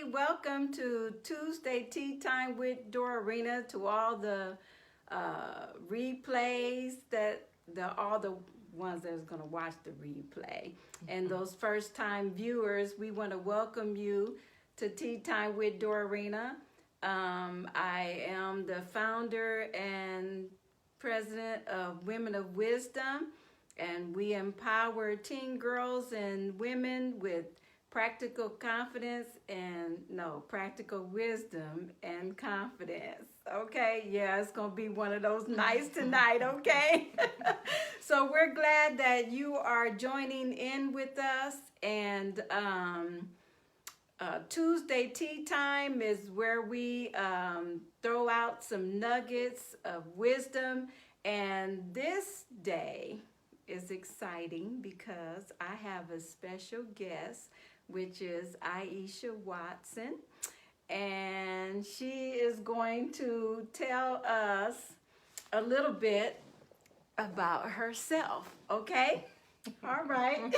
everybody. Welcome to Tuesday Tea Time with Dorarena. To all the replays all the ones that's going to watch the replay, and those first time viewers, we want to welcome you to Tea Time with Dorarena. I am the founder and president of Women of Wisdom, and we empower teen girls and women with practical wisdom and confidence. Okay, yeah, it's gonna be one of those nights tonight. Okay. So we're glad that you are joining in with us, and Tuesday Tea Time is where we throw out some nuggets of wisdom, and this day is exciting because I have a special guest, which is Aisha Watson, and she is going to tell us a little bit about herself. Okay? All right.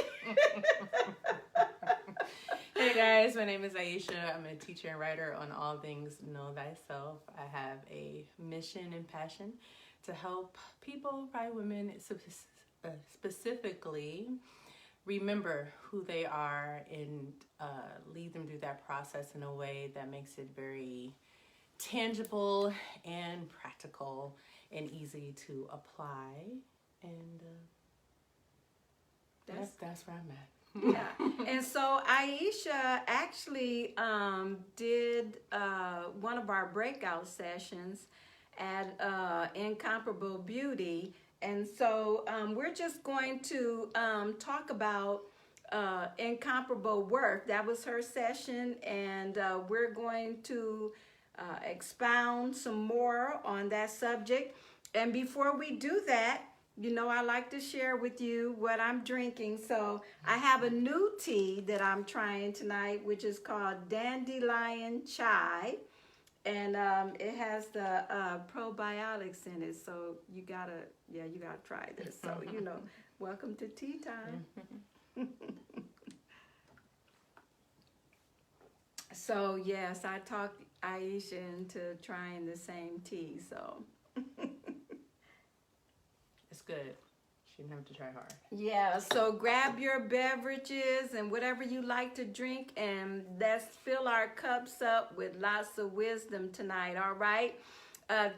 Hey guys, my name is Aisha. I'm a teacher and writer on all things Know Thyself. I have a mission and passion to help people, probably women specifically, remember who they are and lead them through that process in a way that makes it very tangible and practical and easy to apply. And that's where I'm at. Yeah. And so Aisha actually did one of our breakout sessions at Incomparable Beauty. And so we're just going to talk about Incomparable Worth. That was her session, and we're going to expound some more on that subject. And before we do that, you know, I like to share with you what I'm drinking. So I have a new tea that I'm trying tonight, which is called Dandelion Chai. And it has the probiotics in it, so you gotta try this. So, you know, welcome to tea time. So yes, I talked Aisha into trying the same tea. So It's good. She didn't have to try hard. yeah, so grab your beverages and whatever you like to drink, and let's fill our cups up with lots of wisdom tonight, all right?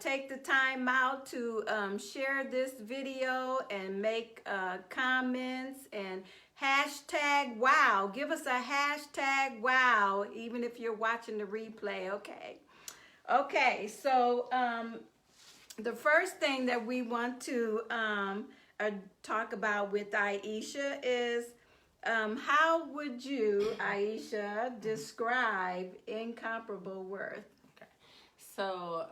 Take the time out to share this video and make comments and hashtag wow. Give us a hashtag wow, even if you're watching the replay, okay? Okay, so the first thing that we want to talk about with Aisha is how would you, Aisha, describe Incomparable Worth? Okay. So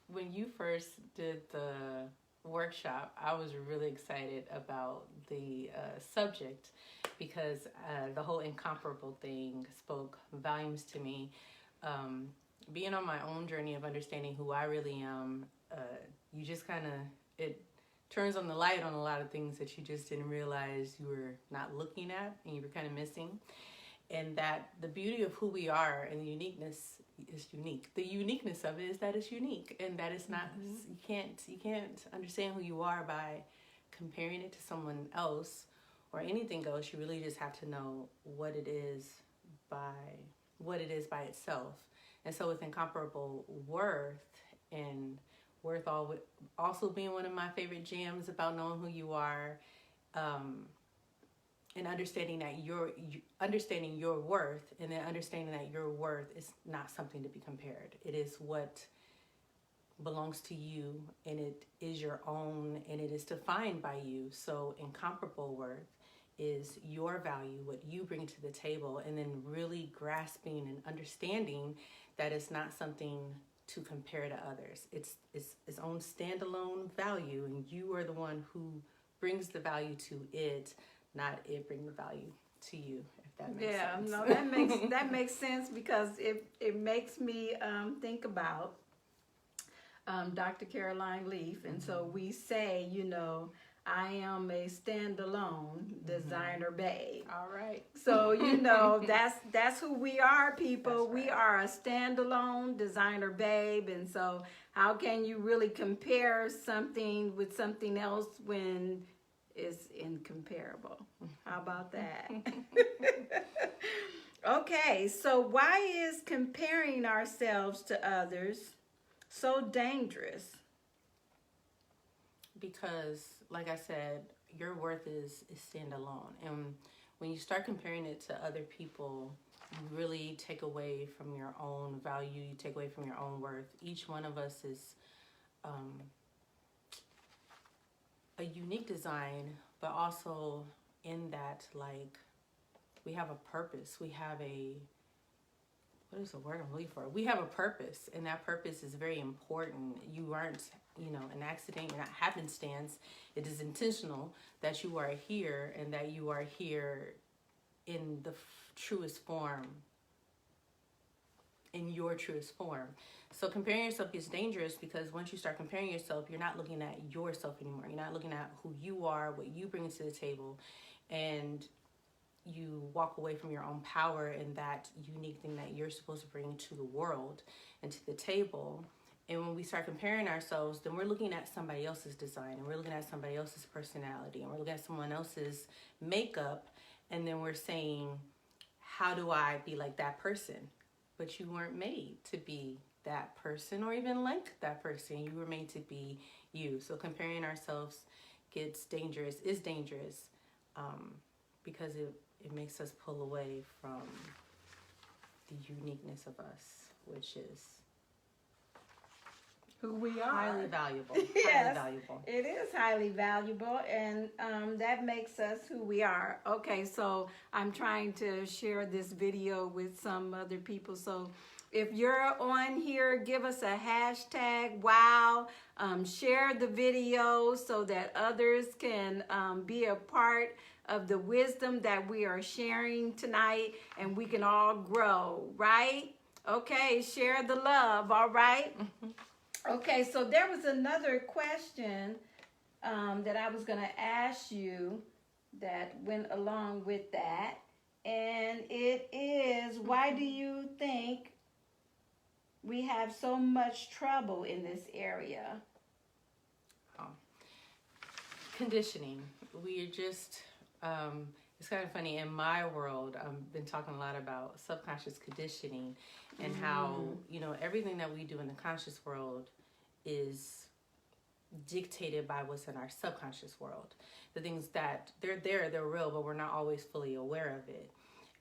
when you first did the workshop, I was really excited about the subject because the whole incomparable thing spoke volumes to me. Being on my own journey of understanding who I really am, you just kind of, it turns on the light on a lot of things that you just didn't realize you were not looking at and you were kind of missing. And that the beauty of who we are and the uniqueness is unique. The uniqueness of it is that it's unique, and that it's not, you can't understand who you are by comparing it to someone else or anything else. You really just have to know what it is by itself. And so with Incomparable Worth, and Worth also being one of my favorite jams about knowing who you are, and understanding your worth, and then understanding that your worth is not something to be compared. It is what belongs to you, and it is your own, and it is defined by you. So Incomparable Worth is your value, what you bring to the table, and then really grasping and understanding that it's not something to compare to others. It's its own standalone value, and you are the one who brings the value to it, not it bring the value to you, if that makes sense. Yeah, no, that makes sense, because it makes me think about Dr. Caroline Leaf. And so we say, you know, I am a standalone designer babe. All right. So, that's who we are, people. That's right. We are a standalone designer babe. And so how can you really compare something with something else when it's incomparable? How about that? Okay, so why is comparing ourselves to others so dangerous? Because, like I said, your worth is standalone. And when you start comparing it to other people, you really take away from your own value. You take away from your own worth. Each one of us is a unique design, but also in that, like, we have a purpose. We have what is the word I'm looking for? We have a purpose, and that purpose is very important. You aren't, an accident, you're not happenstance. It is intentional that you are here, and that you are here in the truest form, in your truest form. So comparing yourself is dangerous, because once you start comparing yourself, you're not looking at yourself anymore. You're not looking at who you are, what you bring to the table, and you walk away from your own power and that unique thing that you're supposed to bring to the world and to the table. And when we start comparing ourselves, then we're looking at somebody else's design, and we're looking at somebody else's personality, and we're looking at someone else's makeup, and then we're saying, how do I be like that person? But you weren't made to be that person or even like that person. You were made to be you. So comparing ourselves is dangerous, because it makes us pull away from the uniqueness of us, which is Who we are. highly valuable. Yes, highly valuable. It is highly valuable, and that makes us who we are. Okay, so I'm trying to share this video with some other people. So if you're on here, give us a hashtag, wow, share the video so that others can be a part of the wisdom that we are sharing tonight, and we can all grow, right? Okay, share the love, all right? Okay, so there was another question that I was going to ask you that went along with that, and it is, why do you think we have so much trouble in this area? Conditioning. We are just, it's kind of funny. In my world, I've been talking a lot about subconscious conditioning, and how, everything that we do in the conscious world is dictated by what's in our subconscious world. The things that they're real, but we're not always fully aware of it.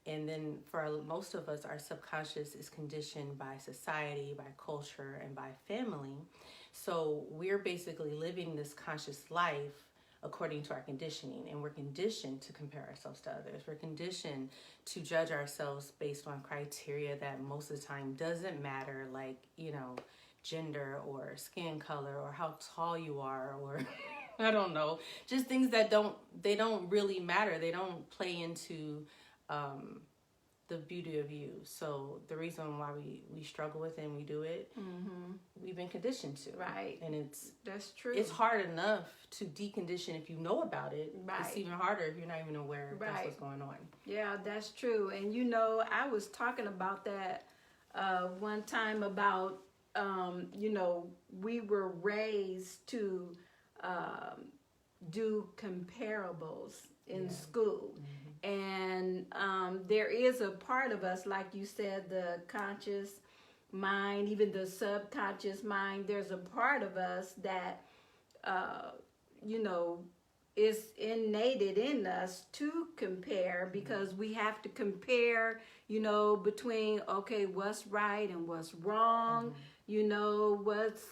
And then for most of us, our subconscious is conditioned by society, by culture, and by family. So we're basically living this conscious life according to our conditioning, and we're conditioned to compare ourselves to others. We're conditioned to judge ourselves based on criteria that most of the time doesn't matter, like, gender or skin color or how tall you are, or I don't know, just things that don't really matter. They don't play into the beauty of you. So the reason why we struggle with it and we do it, we've been conditioned to. Right. And that's true. It's hard enough to decondition if you know about it. Right. It's even harder if you're not even aware of that's what's going on. Yeah, that's true. And I was talking about that one time about, we were raised to do comparables in school. And there is a part of us, like you said, the conscious mind, even the subconscious mind, there's a part of us that, is innated in us to compare, because we have to compare, between, okay, what's right and what's wrong, what's,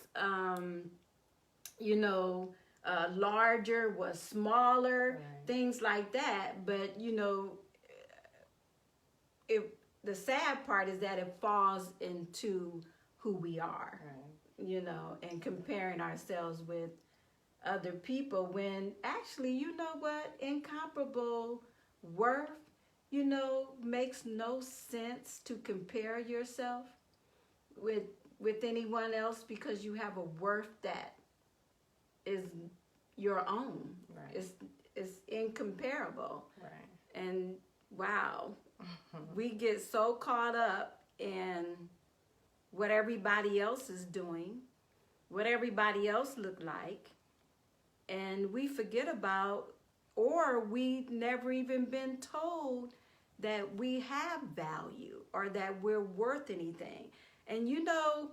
larger, what's smaller, right. Things like that. But, the sad part is that it falls into who we are, Right. And comparing ourselves with other people, when actually, Incomparable Worth, makes no sense to compare yourself with anyone else, because you have a worth that is your own. Right. It's incomparable. Right. And wow, we get so caught up in what everybody else is doing, what everybody else look like, and we forget about, or we never even been told that we have value or that we're worth anything. And you know,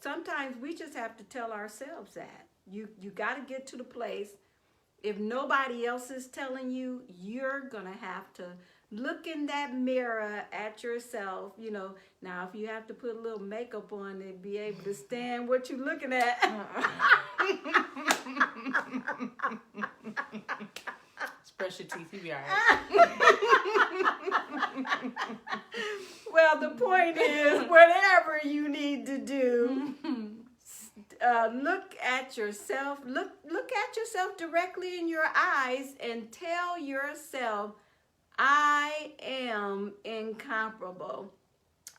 sometimes we just have to tell ourselves that. You got to get to the place, if nobody else is telling you, you're going to have to look in that mirror at yourself. You know, now if you have to put a little makeup on to be able to stand what you're looking at. Brush your teeth, you be all right. Well, the point is, whatever you need to do, look at yourself. Look at yourself directly in your eyes and tell yourself, I am incomparable.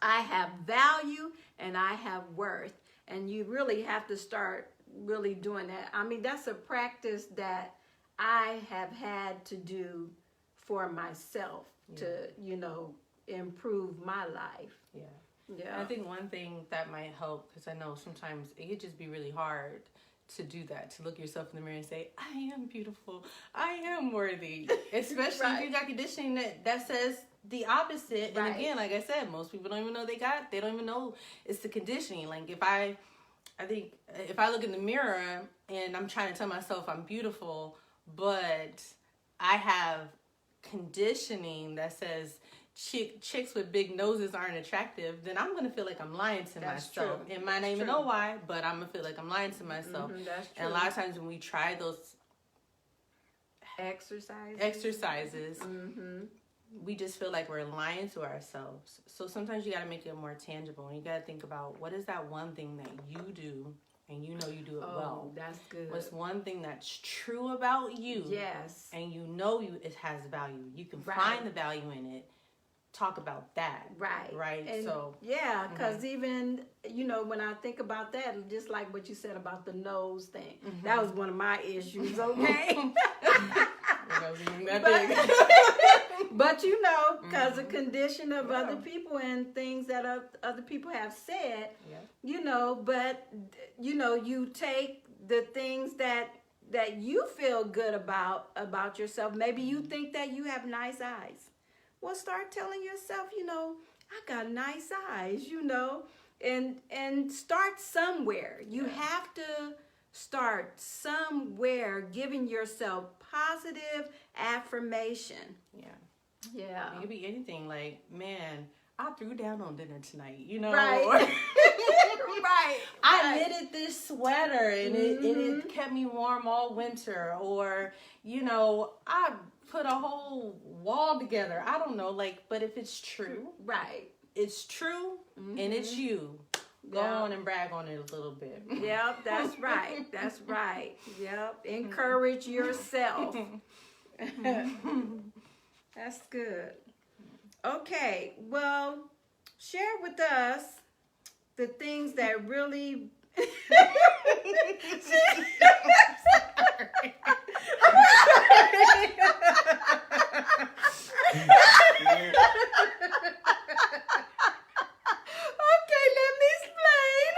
I have value and I have worth. And you really have to start really doing that. I mean, that's a practice that I have had to do for myself to, you know, improve my life. Yeah. Yeah. I think one thing that might help, because I know sometimes it could just be really hard to do that, to look yourself in the mirror and say, I am beautiful, I am worthy. Especially if you got conditioning that says the opposite. And again, like I said, most people don't even know they don't even know it's the conditioning. Like I think if I look in the mirror and I'm trying to tell myself I'm beautiful, but I have conditioning that says chicks with big noses aren't attractive, then I'm going to feel like I'm lying to myself. True. And might not even know why, but I'm going to feel like I'm lying to myself. That's true. And a lot of times when we try those exercises, we just feel like we're lying to ourselves. So sometimes you got to make it more tangible. And you got to think about, what is that one thing that you do and you know you do it well? That's good. What's one thing that's true about you? Yes. And you know it has value. You can find the value in it. Talk about that. Right. And so yeah, because even, you know, when I think about that, just like what you said about the nose thing, that was one of my issues, okay? But you know, because of condition of other people and things that other people have said, you know, but you know, you take the things that you feel good about yourself. Maybe you think that you have nice eyes. Well, start telling yourself, you know, I got nice eyes, you know, and start somewhere. You have to start somewhere, giving yourself positive affirmation. Yeah. It could be anything like, man, I threw down on dinner tonight, you know. Right. I knitted this sweater and it kept me warm all winter. Or, you know, I put a whole wall together. I don't know, like, but if it's true. It's true and it's you. Go on and brag on it a little bit. Yep, that's right. That's right. Yep. Encourage yourself. That's good. Okay, well, share with us the things that really Okay, let me explain.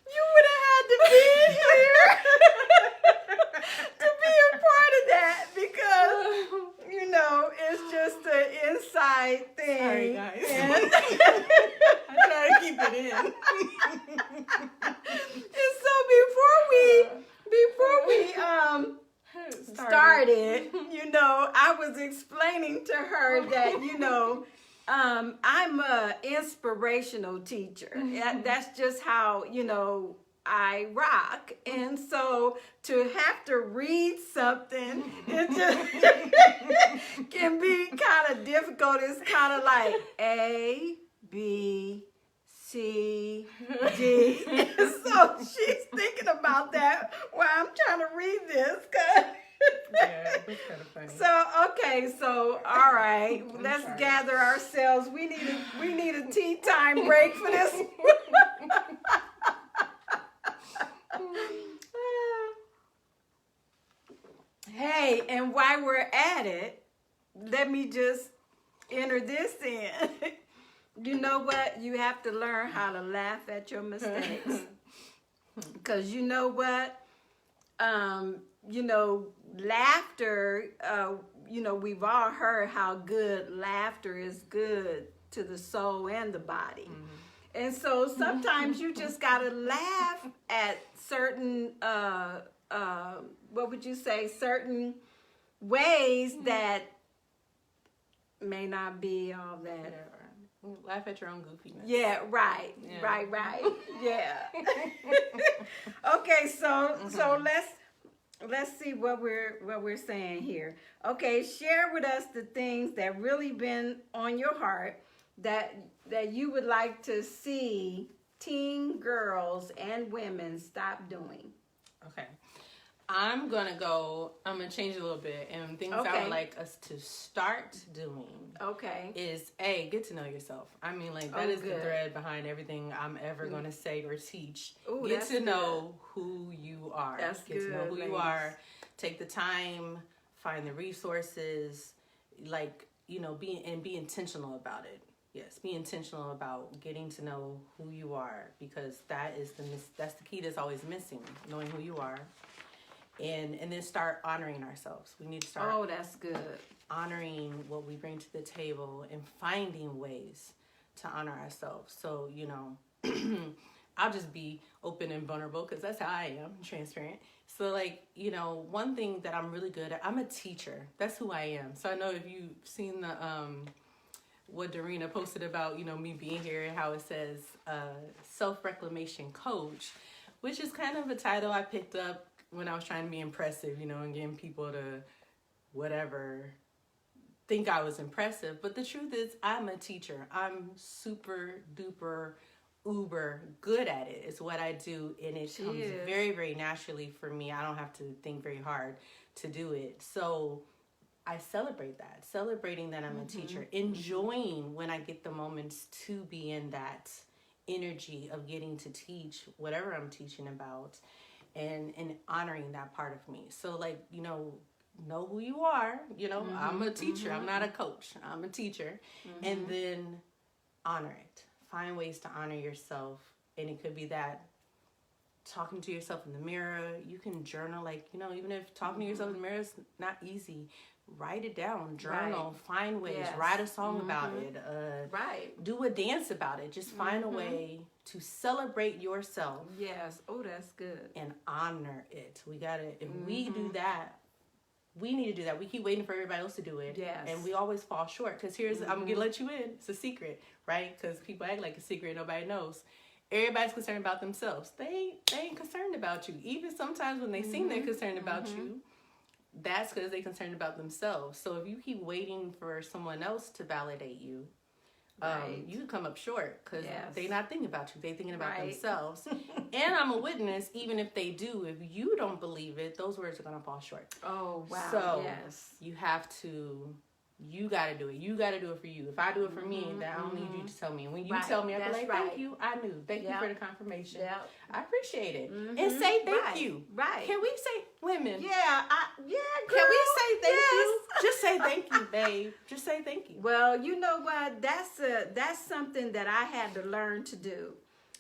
You would have had to be here to be a part of that, because you know it's just an inside thing. Sorry, guys. I try to keep it in. And so before we started, you know, I was explaining to her that, you know, I'm a inspirational teacher. That's just how, you know, I rock. And so to have to read something, it just can be kind of difficult. It's kind of like A, B, C, D. And so she's thinking about that while I'm trying to read this. Yeah, it was kind of funny. So, okay, so, all right, let's gather ourselves. We need a tea time break for this. Hey, and while we're at it, let me just enter this in. You know what? You have to learn how to laugh at your mistakes. Because you know what? Laughter, we've all heard how good laughter is good to the soul and the body. Mm-hmm. And so sometimes you just got to laugh at certain, certain ways that may not be all that. Yeah. Laugh at your own goofiness. Yeah, right. Yeah. Right. Yeah. Okay, so let's see what we're saying here. Okay, share with us the things that really been on your heart that you would like to see teen girls and women stop doing. Okay. I'm gonna change a little bit, and things I would like us to start doing. Okay. Is get to know yourself. I mean, like that is good. The thread behind everything I'm ever gonna say or teach. Ooh, get to know who you are. That's get to know who you are. Take the time, find the resources, be intentional about it. Yes, be intentional about getting to know who you are, because that's the key that's always missing, knowing who you are. And then start honoring ourselves. We need to start. Oh, that's good. Honoring what we bring to the table and finding ways to honor ourselves. So, I'll just be open and vulnerable because that's how I am, transparent. So, one thing that I'm really good at, I'm a teacher. That's who I am. So I know if you've seen the what Dorarena posted about, me being here and how it says self-reclamation coach, which is kind of a title I picked up when I was trying to be impressive, and getting people to think I was impressive. But the truth is, I'm a teacher. I'm super duper uber good at it. It's what I do, and it comes very, very naturally for me. I don't have to think very hard to do it. So I celebrate that, celebrating that I'm a teacher, enjoying when I get the moments to be in that energy of getting to teach whatever I'm teaching about. And honoring that part of me. So know who you are. I'm a teacher. I'm not a coach. I'm a teacher. And then honor it. Find ways to honor yourself. And it could be that talking to yourself in the mirror. You can journal, even if talking to yourself in the mirror is not easy, write it down, journal, find ways, write a song about it, do a dance about it. Just find a way to celebrate yourself. Yes. Oh, that's good. And honor it. We gotta, if we do that, we need to do that. We keep waiting for everybody else to do it. Yes. And we always fall short. Because I'm gonna let you in. It's a secret, right? Because people act like a secret, nobody knows. Everybody's concerned about themselves. They ain't concerned about you. Even sometimes when they seem they're concerned about you, that's because they're concerned about themselves. So if you keep waiting for someone else to validate you, you can come up short because they're not thinking about you. They're thinking about themselves. And I'm a witness, even if they do, if you don't believe it, those words are going to fall short. Oh, wow. So you have to, you got to do it. You got to do it for you. If I do it for me, then I don't need you to tell me. And when you tell me, I'll be like, thank you. I knew. Thank you for the confirmation. I appreciate it. And say thank you. Right. Can we say, women? Yeah, girl. Can we say thank you? Just say thank you, babe. Just say thank you. Well, you know what? That's something that I had to learn to do,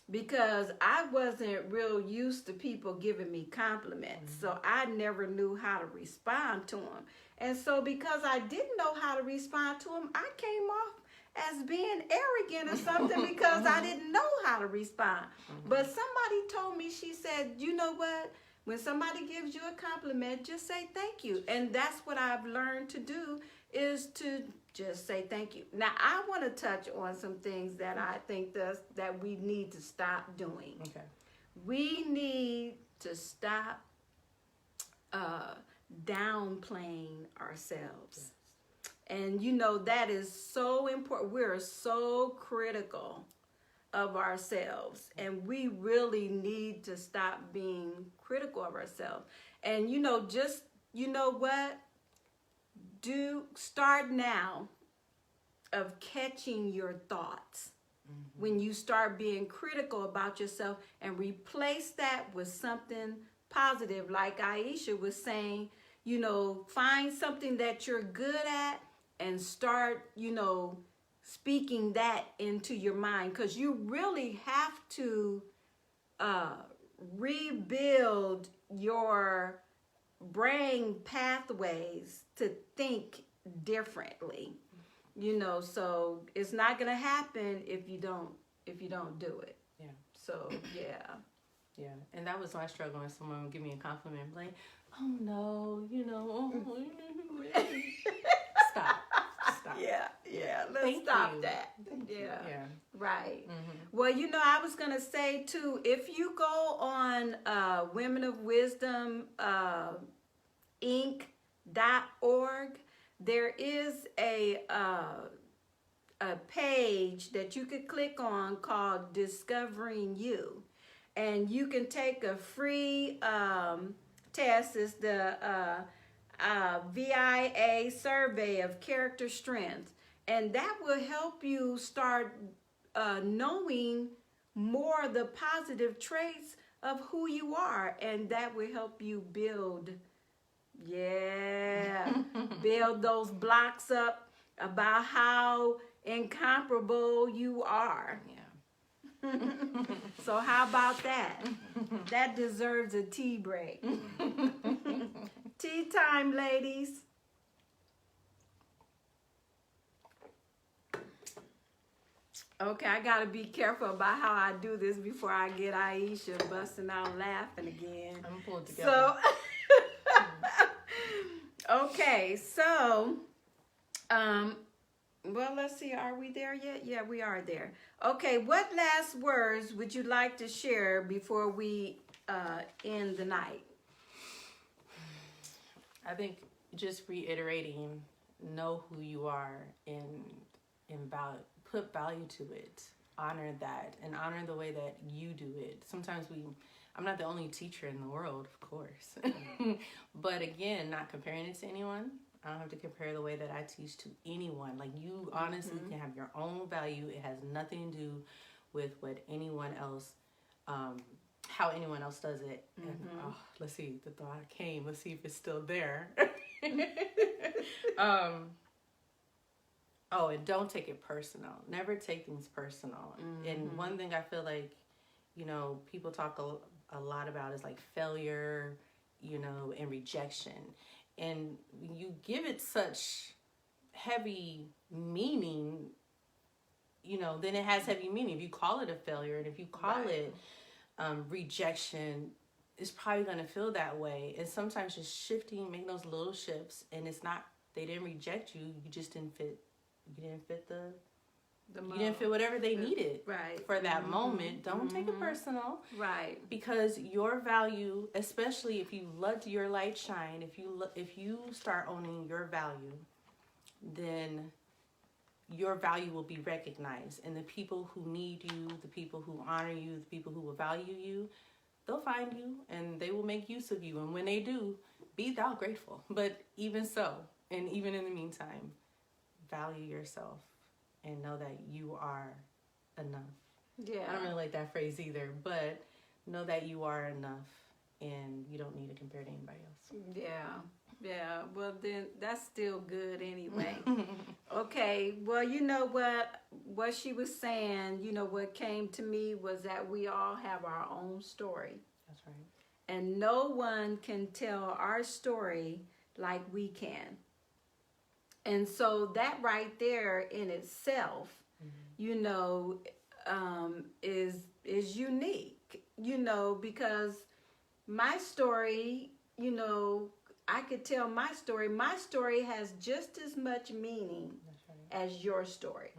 because I wasn't real used to people giving me compliments. So I never knew how to respond to them. And so because I didn't know how to respond to them, I came off as being arrogant or something because I didn't know how to respond. But somebody told me, she said, you know what? When somebody gives you a compliment, just say thank you. And that's what I've learned to do, is to just say thank you. Now, I want to touch on some things that I think that we need to stop doing. Okay. We need to stop downplaying ourselves. And that is so important. We're so critical of ourselves, and we really need to stop being critical of ourselves. And start now of catching your thoughts when you start being critical about yourself, and replace that with something positive. Like Aisha was saying, find something that you're good at and start, speaking that into your mind, because you really have to rebuild your brain pathways to think differently. So it's not gonna happen if you don't do it. Yeah. So yeah. Yeah, and that was my struggle when someone would give me a compliment, like, oh no, stop. Yeah, let's Thank stop you. that. Thank you. Yeah. Right. Mm-hmm. Well, I was going to say too, if you go on Women of Wisdom Inc.org, there is a page that you could click on called Discovering You. And you can take a free test. It's the VIA survey of character strength. And that will help you start knowing more of the positive traits of who you are. And that will help you build those blocks up about how incomparable you are. Yeah. So how about that? That deserves a tea break. Tea time, ladies. Okay, I gotta be careful about how I do this before I get Aisha busting out laughing again. I'm pulled together. Okay, so well, let's see, are we there yet? Yeah, we are there. Okay, what last words would you like to share before we end the night? I think just reiterating, know who you are and put value to it. Honor that and honor the way that you do it. Sometimes I'm not the only teacher in the world, of course. But again, not comparing it to anyone. I don't have to compare the way that I teach to anyone. Like, you honestly can have your own value. It has nothing to do with what anyone else, how anyone else does it. And let's see, the thought came. Let's see if it's still there. And don't take it personal. Never take things personal. And one thing I feel like, people talk a lot about is like failure, and rejection. And when you give it such heavy meaning, then it has heavy meaning. If you call it a failure and if you call it rejection, it's probably going to feel that way. And sometimes just shifting, making those little shifts, and it's not, they didn't reject you, you just didn't fit. You didn't fit you didn't fit whatever they needed for that moment. Don't take it personal. Right. Because your value, especially if you let your light shine, if you start owning your value, then your value will be recognized. And the people who need you, the people who honor you, the people who will value you, they'll find you and they will make use of you. And when they do, be thou grateful. But even so, and even in the meantime, value yourself and know that you are enough. Yeah. I don't really like that phrase either, but know that you are enough and you don't need to compare to anybody else. Yeah. Well, then that's still good anyway. Okay. Well, you know what she was saying, what came to me was that we all have our own story. That's right. And no one can tell our story like we can. And so that right there in itself, is unique, because my story, I could tell my story. My story has just as much meaning as your story.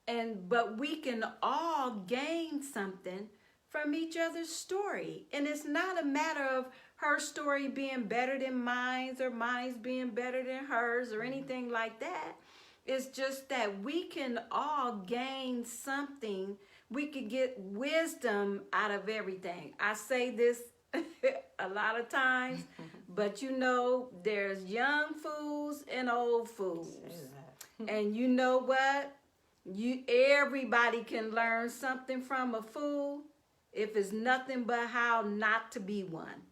But we can all gain something from each other's story. And it's not a matter of her story being better than mine or mine's being better than hers or anything like that. It's just that we can all gain something. We could get wisdom out of everything. I say this a lot of times, but there's young fools and old fools. And you know what? Everybody can learn something from a fool if it's nothing but how not to be one.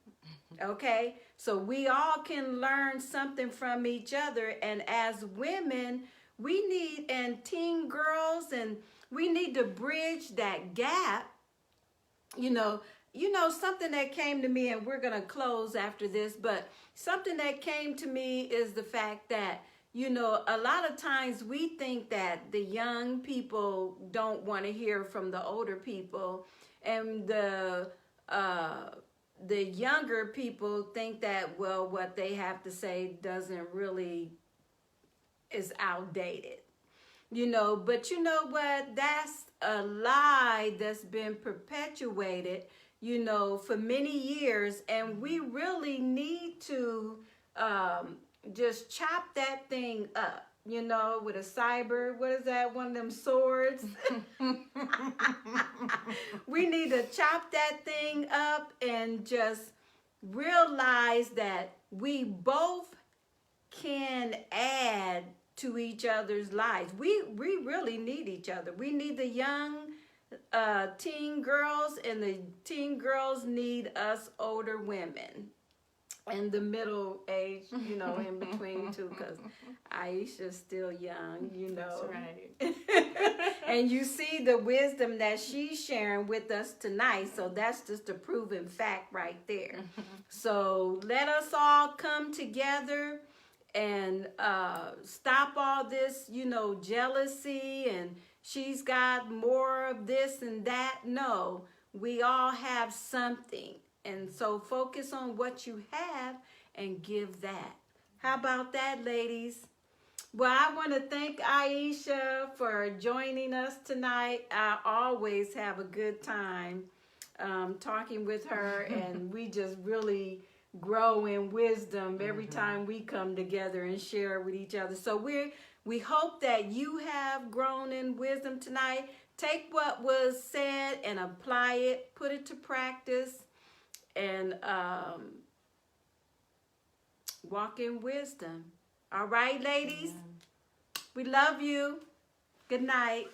Okay, so we all can learn something from each other, and as women, we need, and teen girls, and we need to bridge that gap. You know, something that came to me, and we're gonna close after this, but something that came to me is the fact that, a lot of times we think that the young people don't want to hear from the older people, and the younger people think that, well, what they have to say doesn't really, is outdated. But you know what? That's a lie that's been perpetuated, for many years. And we really need to just chop that thing up, with a cyber, what is that, one of them swords? We need to chop that thing up and just realize that we both can add to each other's lives. We really need each other. We need the young teen girls, and the teen girls need us older women. And the middle age, in between too, because Aisha's still young, That's right. And you see the wisdom that she's sharing with us tonight. So that's just a proven fact right there. So let us all come together and stop all this, jealousy, and she's got more of this and that. No, we all have something. And so focus on what you have and give that. How about that, ladies? Well, I want to thank Aisha for joining us tonight. I always have a good time talking with her, and we just really grow in wisdom every time we come together and share with each other. So we hope that you have grown in wisdom tonight. Take what was said and apply it, put it to practice, and walk in wisdom. All right, ladies? We love you. Good night.